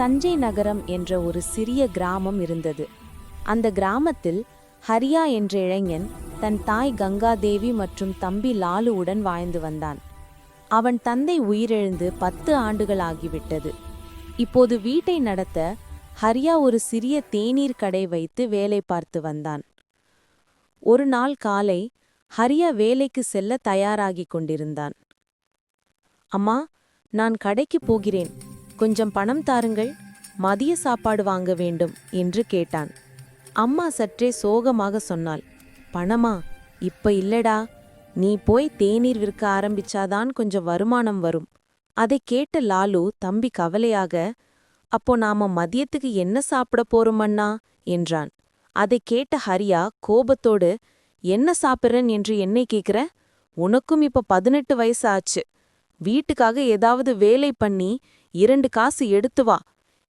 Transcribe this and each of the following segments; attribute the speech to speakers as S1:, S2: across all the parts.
S1: சஞ்சய் நகரம் என்ற ஒரு சிறிய கிராமம் இருந்தது. அந்த கிராமத்தில் ஹரியா என்ற இளைஞன் தன் தாய் கங்காதேவி மற்றும் தம்பி லாலுவுடன் வாழ்ந்து வந்தான். அவன் தந்தை உயிரிழந்து 10 ஆண்டுகள் ஆகிவிட்டது. இப்போது வீட்டை நடத்த ஹரியா ஒரு சிறிய தேநீர் கடை வைத்து வேலை பார்த்து வந்தான். ஒரு நாள் காலை ஹரியா வேலைக்கு செல்ல தயாராகிக் கொண்டிருந்தான். அம்மா, நான் கடைக்கு போகிறேன், கொஞ்சம் பணம் தாருங்கள், மதிய சாப்பாடு வாங்க வேண்டும் என்று கேட்டான். அம்மா சற்றே சோகமாக சொன்னாள், பணமா? இப்ப இல்லடா, நீ போய் தேநீர் விற்க ஆரம்பிச்சாதான் கொஞ்சம் வருமானம் வரும். அதை கேட்ட லாலு தம்பி கவலையாக, அப்போ நாம மதியத்துக்கு என்ன சாப்பிட போறோம் அண்ணா என்றான். அதை கேட்ட ஹரியா கோபத்தோடு, என்ன சாப்பிட்றன் என்று என்னை கேட்கிற? உனக்கும் இப்ப 18 வயசு ஆச்சு. வீட்டுக்காக ஏதாவது வேலை பண்ணி 2 காசு எடுத்து வா,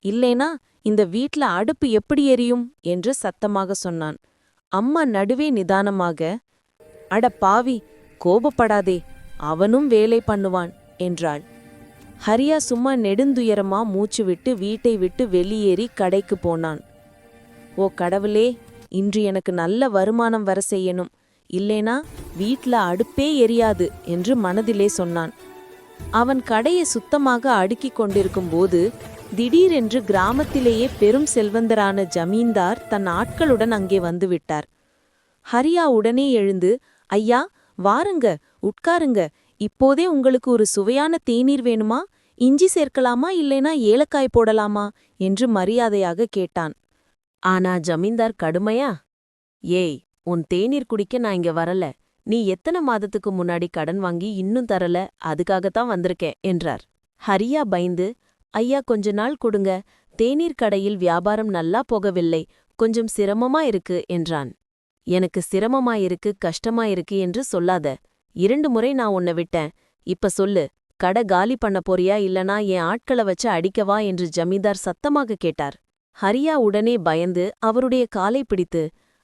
S1: இல்லைனா இந்த வீட்ல அடுப்பு எப்படி எரியும் என்று சத்தமாக சொன்னான். அம்மா நடுவே நிதானமாக, அட பாவி, கோபப்படாதே, அவனும் வேலை பண்ணுவான் என்றாள். ஹரியா சும்மா நெடுந்துயரமா மூச்சு விட்டு வீட்டை விட்டு வெளியேறி கடைக்கு போனான். ஓ கடவுளே, இன்று எனக்கு நல்ல வருமானம் வர செய்யணும், இல்லேனா வீட்ல அடுப்பே எரியாது என்று மனதிலே சொன்னான். அவன் கடையை சுத்தமாக அடுக்கிக் கொண்டிருக்கும்போது திடீரென்று கிராமத்திலேயே பெரும் செல்வந்தரான ஜமீன்தார் தன் ஆட்களுடன் அங்கே வந்துவிட்டார். ஹரியா உடனே எழுந்து, ஐயா வாருங்க, உட்காருங்க, இப்போதே உங்களுக்கு ஒரு சுவையான தேநீர் வேணுமா? இஞ்சி சேர்க்கலாமா, இல்லைனா ஏலக்காய் போடலாமா என்று மரியாதையாக கேட்டான். ஆனா ஜமீன்தார் கடுமையா, ஏய், உன் தேநீர் குடிக்க நான் இங்க வரல, நீ எத்தனை மாதத்துக்கு முன்னாடி கடன் வாங்கி இன்னும் தரல, அதுக்காகத்தான் வந்திருக்கேன் என்றார். ஹரியா பயந்து, ஐயா கொஞ்ச நாள் கொடுங்க, தேநீர் கடையில் வியாபாரம் நல்லா போகவில்லை, கொஞ்சம் சிரமமா இருக்கு என்றான். எனக்கு சிரமமாயிருக்கு கஷ்டமாயிருக்கு என்று சொல்லாத, 2 முறை நான் உன்னை விட்டேன், இப்ப சொல்லு, கடை காலி பண்ண போறியா இல்லனா என் ஆட்களை வச்சு அடிக்கவா என்று ஜமீன்தார் சத்தமாக கேட்டார். ஹரியா உடனே பயந்து அவருடைய காலை பிடித்து,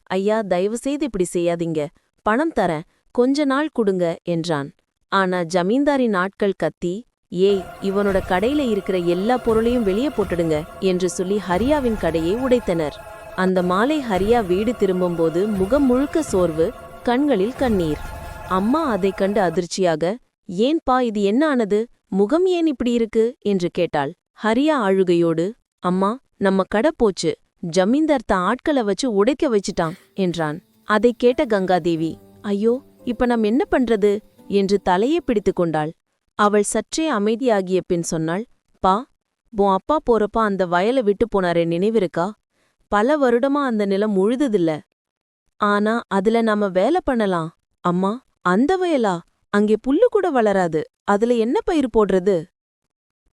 S1: ஐயா தயவுசெய்து இப்படி செய்யாதீங்க, பணம் தரேன், கொஞ்ச நாள் குடுங்க என்றான். ஆனா ஜமீன்தாரின் ஆட்கள் கத்தி, ஏய், இவனோட கடையில இருக்கிற எல்லா பொருளையும் வெளியே போட்டுடுங்க என்று சொல்லி ஹரியாவின் கடையை உடைத்தனர். அந்த மாலை ஹரியா வீடு திரும்பும்போது முகம் முழுக்க சோர்வு, கண்களில் கண்ணீர். அம்மா அதைக் கண்டு அதிர்ச்சியாக, ஏன்பா இது என்ன ஆனது, முகம் ஏன் இப்படி இருக்கு என்று கேட்டாள். ஹரியா அழுகையோடு, அம்மா, நம்ம கடை போச்சு, ஜமீன்தார் தான் ஆட்களை வச்சு உடைக்க வச்சிட்டான் என்றான். அதை கேட்ட கங்காதேவி, ஐயோ, இப்ப நாம் என்ன பண்றது என்று தலையே பிடித்து கொண்டாள். அவள் சற்றே அமைதியாகிய பின் சொன்னாள், பா, உன் அப்பா போறப்பா அந்த வயலை விட்டு போனாரே நினைவிருக்கா? பல வருடமா அந்த நிலம் உழுதுதில்ல. ஆனா அதுல நாம வேலை பண்ணலாம். அம்மா, அந்த வயலா? அங்கே புல்லு கூட வளராது, அதுல என்ன பயிர் போடுறது?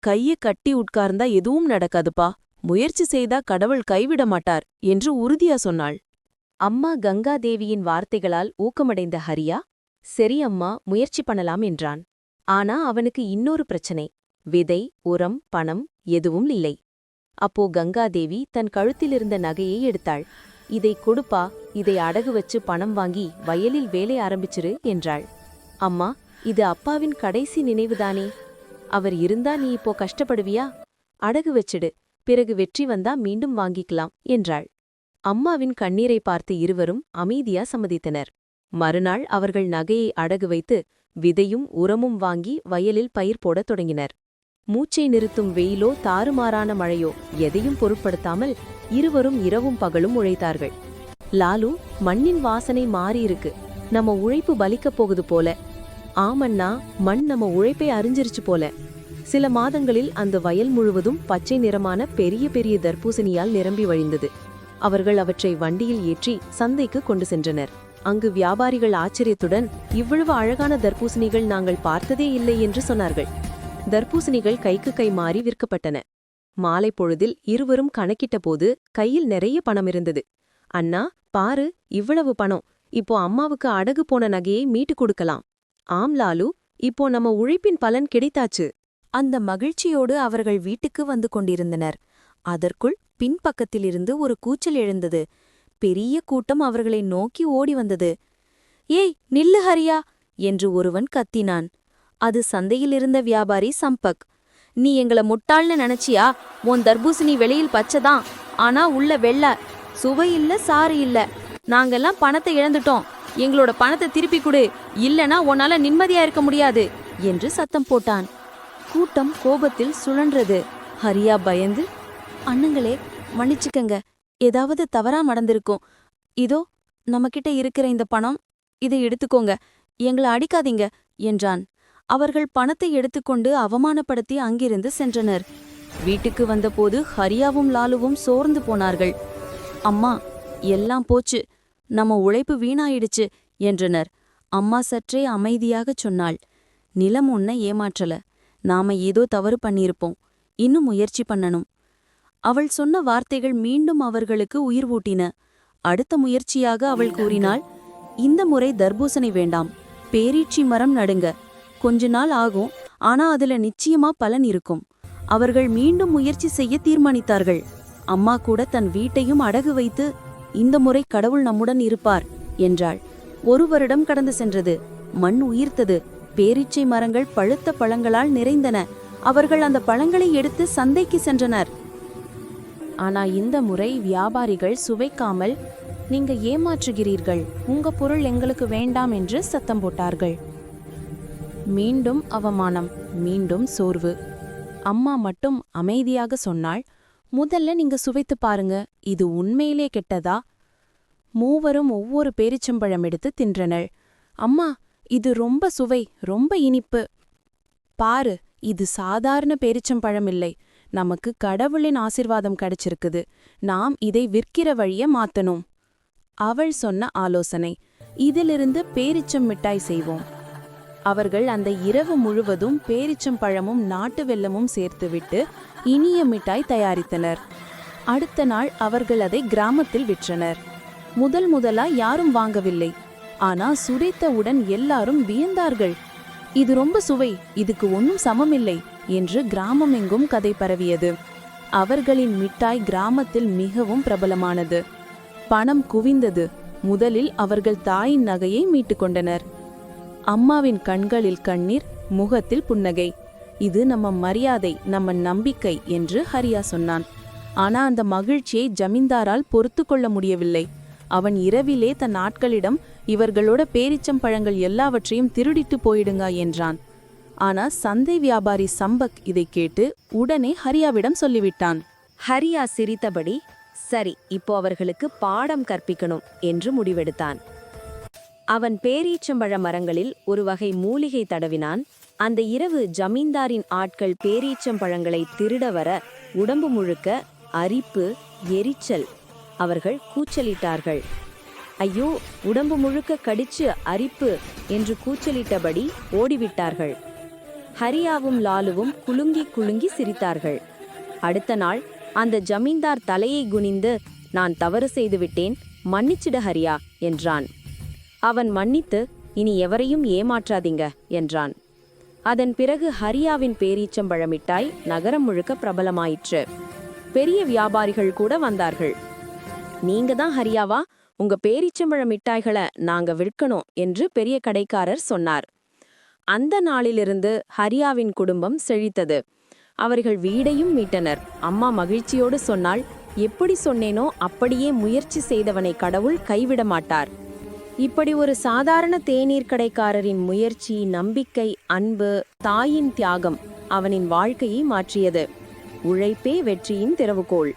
S1: கைய கட்டி உட்கார்ந்தா எதுவும் நடக்காதுப்பா, முயற்சி செய்தா கடவுள் கைவிட மாட்டார் என்று உறுதியா சொன்னாள். அம்மா கங்காதேவியின் வார்த்தைகளால் ஊக்கமடைந்த ஹரியா, சரி அம்மா, முயற்சி பண்ணலாம் என்றான். ஆனா அவனுக்கு இன்னொரு பிரச்சனை, விதை, உரம், பணம் எதுவும் இல்லை. அப்போ கங்காதேவி தன் கழுத்திலிருந்த நகையை எடுத்தாள். இதை கொடுப்பா, இதை அடகு வச்சு பணம் வாங்கி வயலில் வேலை ஆரம்பிச்சிரு என்றாள். அம்மா, இது அப்பாவின் கடைசி நினைவுதானே, அவர் இருந்தா நீ இப்போ கஷ்டப்படுவியா? அடகு வச்சிடு, பிறகு வெற்றி வந்தா மீண்டும் வாங்கிக்கலாம் என்றாள். அம்மாவின் கண்ணீரை பார்த்து இருவரும் அமைதியா சம்மதித்தனர். மறுநாள் அவர்கள் நகையை அடகு வைத்து விதையும் உரமும் வாங்கி வயலில் பயிர் போடத் தொடங்கினர். மூச்சை நிறுத்தும் வெயிலோ தாறுமாறான மழையோ எதையும் பொருட்படுத்தாமல் இருவரும் இரவும் பகலும் உழைத்தார்கள். லாலு, மண்ணின் வாசனை மாறியிருக்கு, நம்ம உழைப்பு பலிக்கப் போகுது போல. ஆமண்ணா, மண் நம்ம உழைப்பை அறிஞ்சிருச்சு போல. சில மாதங்களில் அந்த வயல் முழுவதும் பச்சை நிறமான பெரிய பெரிய தர்பூசணியால் நிரம்பி வழிந்தது. அவர்கள் அவற்றை வண்டியில் ஏற்றி சந்தைக்கு கொண்டு சென்றனர். அங்கு வியாபாரிகள் ஆச்சரியத்துடன், இவ்வளவு அழகான தர்பூசணிகள் நாங்கள் பார்த்ததே இல்லை என்று சொன்னார்கள். தர்பூசணிகள் கைக்கு கை மாறி விற்கப்பட்டன. மாலை பொழுதில் இருவரும் கணக்கிட்டபோது கையில் நிறைய பணம் இருந்தது. அண்ணா பாரு, இவ்வளவு பணம், இப்போ அம்மாவுக்கு அடகு போன நகையை மீட்டு கொடுக்கலாம். ஆம் லாலு, இப்போ நம்ம உழைப்பின் பலன் கிடைத்தாச்சு. அந்த மகிழ்ச்சியோடு அவர்கள் வீட்டுக்கு வந்து கொண்டிருந்தனர். அதற்குள் பின்பக்கத்திலிருந்து ஒரு கூச்சல் எழுந்தது. பெரிய கூட்டம் அவர்களை நோக்கி ஓடி வந்தது. ஏய் நில்லு ஹரியா என்று ஒருவன் கத்தினான். அது சந்தையிலிருந்த வியாபாரி சம்பக். நீ எங்கள முட்டாள்னு நினைச்சியா? உன் தர்பூசணி வெளியில் பச்சைதான், ஆனா உள்ள வெள்ளை. சுவை இல்ல, சாறு இல்ல. நாங்கெல்லாம் பணத்தை இழந்துட்டோம். எங்களோட பணத்தை திருப்பி கொடு, இல்லனா உன்னால நிம்மதியா இருக்க முடியாது என்று சத்தம் போட்டான். கூட்டம் கோபத்தில் சுழன்றது. ஹரியா பயந்து, அண்ணங்களே மன்னிச்சுக்கங்க, ஏதாவது தவறா நடந்திருக்கும். இதோ நம்மகிட்ட இருக்கிற இந்த பணம், இதை எடுத்துக்கோங்க, எங்களை அடிக்காதீங்க என்றான். அவர்கள் பணத்தை எடுத்துக்கொண்டு அவமானப்படுத்தி அங்கிருந்து சென்றனர். வீட்டுக்கு வந்தபோது ஹரியாவும் லாலுவும் சோர்ந்து போனார்கள். அம்மா, எல்லாம் போச்சு, நம்ம உழைப்பு வீணாயிடுச்சு என்றனர். அம்மா சற்றே அமைதியாகச் சொன்னாள், நிலம் உன்னை ஏமாற்றல, நாம ஏதோ தவறு பண்ணியிருப்போம், இன்னும் முயற்சி பண்ணணும். அவள் சொன்ன வார்த்தைகள் மீண்டும் அவர்களுக்கு உயிர் ஊட்டின. அடுத்த முயற்சியாக அவள் கூறினாள், இந்த முறை தர்பூசணி வேண்டாம், பேரீச்சி மரம் நடுங்க. கொஞ்ச நாள் ஆகும், ஆனா அதுல நிச்சயமா பலன் இருக்கும். அவர்கள் மீண்டும் முயற்சி செய்ய தீர்மானித்தார்கள். அம்மா கூட தன் வீட்டையும் அடகு வைத்து, இந்த முறை கடவுள் நம்முடன் இருப்பார் என்றாள். 1 வருடம் கடந்து சென்றது. மண் உயிர்த்தது. பேரீச்சை மரங்கள் பழுத்த பழங்களால் நிறைந்தன. அவர்கள் அந்த பழங்களை எடுத்து சந்தைக்கு சென்றனர். ஆனா இந்த முறை வியாபாரிகள் சுவைக்காமல், நீங்க ஏமாற்றுகிறீர்கள், உங்க பொருள் எங்களுக்கு வேண்டாம் என்று சத்தம் போட்டார்கள். மீண்டும் அவமானம், மீண்டும் சோர்வு. அம்மா மட்டும் அமைதியாக சொன்னாள், முதல்ல நீங்க சுவைத்து பாருங்க, இது உண்மையிலே கெட்டதா? மூவரும் ஒவ்வொரு பேரிச்சம்பழம் எடுத்து தின்றனர். அம்மா, இது ரொம்ப சுவை, ரொம்ப இனிப்பு. பாரு, இது சாதாரண பேரிச்சம்பழம் இல்லை, நமக்கு கடவுளின் ஆசிர்வாதம் கிடைச்சிருக்குது, நாம் இதை விற்கிற வழிய மாத்தணும். அவள் சொன்ன ஆலோசனை, இதிலிருந்து பேரிச்சம் மிட்டாய் செய்வோம். அவர்கள் அந்த இரவு முழுவதும் பேரிச்சம்பழமும் நாட்டு வெல்லமும் சேர்த்துவிட்டு இனிய மிட்டாய் தயாரித்தனர். அடுத்த நாள் அவர்கள் அதை கிராமத்தில் விற்றனர். முதலா யாரும் வாங்கவில்லை. ஆனா சுடைத்தவுடன் எல்லாரும் வியந்தார்கள். இது ரொம்ப சுவை, இதுக்கு ஒன்னும் சமமில்லை என்று கிராமம் எங்கும் கதை பரவியது. அவர்களின் மிட்டாய் கிராமத்தில் மிகவும் பிரபலமானது. பணம் குவிந்தது. முதலில் அவர்கள் தாயின் நகையை மீட்டு கொண்டனர். அம்மாவின் கண்களில் கண்ணீர், முகத்தில் புன்னகை. இது நம்ம மரியாதை, நம்ம நம்பிக்கை என்று ஹரியா சொன்னான். ஆனா அந்த மகிழ்ச்சியை ஜமீன்தாரால் பொறுத்து கொள்ள முடியவில்லை. அவன் இரவிலே தன் ஆட்களிடம், இவர்களோட பேரிச்சம் பழங்கள் எல்லாவற்றையும் திருடிட்டு போயிடுங்க என்றான். ஆனா சந்தை வியாபாரி சம்பக் இதை கேட்டு உடனே ஹரியாவிடம் சொல்லிவிட்டான். ஹரியா சிரித்தபடி, சரி, இப்போ அவர்களுக்கு பாடம் கற்பிக்கணும் என்று முடிவெடுத்தான். அவன் பேரீச்சம்பழ மரங்களில் ஒரு வகை மூலிகை தடவினான். அந்த இரவு ஜமீன்தாரின் ஆட்கள் பேரீச்சம்பழங்களை திருட வர உடம்பு முழுக்க அரிப்பு, எரிச்சல். அவர்கள் கூச்சலிட்டார்கள். ஐயோ, உடம்பு முழுக்க கடிச்சு அரிப்பு என்று கூச்சலிட்டபடி ஓடிவிட்டார்கள். ஹரியாவும் லாலுவும் குலுங்கி குலுங்கி சிரித்தார்கள். அடுத்த நாள் அந்த ஜமீன்தார் தலையை குனிந்து, நான் தவறு செய்துவிட்டேன், மன்னிச்சிடு ஹரியா என்றான். அவன் மன்னித்து, இனி எவரையும் ஏமாற்றாதீங்க என்றான். அதன் பிறகு ஹரியாவின் பேரீச்சம்பழ மிட்டாய் நகரம் முழுக்க பிரபலமாயிற்று. பெரிய வியாபாரிகள் கூட வந்தார்கள். நீங்க தான் ஹரியாவா? உங்க பேரீச்சம்பழ மிட்டாய்களை நாங்க விற்கணும் என்று பெரிய கடைக்காரர் சொன்னார். அந்த நாளிலிருந்து ஹரியாவின் குடும்பம் செழித்தது. அவர்கள் வீடையும் மீட்டனர். அம்மா மகிழ்ச்சியோடு சொன்னாள், எப்படி சொன்னேனோ அப்படியே முயற்சி செய்தவனை கடவுள் கைவிட மாட்டார். இப்படி ஒரு சாதாரண தேநீர் கடைக்காரரின் முயற்சி, நம்பிக்கை, அன்பு, தாயின் தியாகம் அவனின் வாழ்க்கையை மாற்றியது. உழைப்பே வெற்றியின் திறவுகோல்.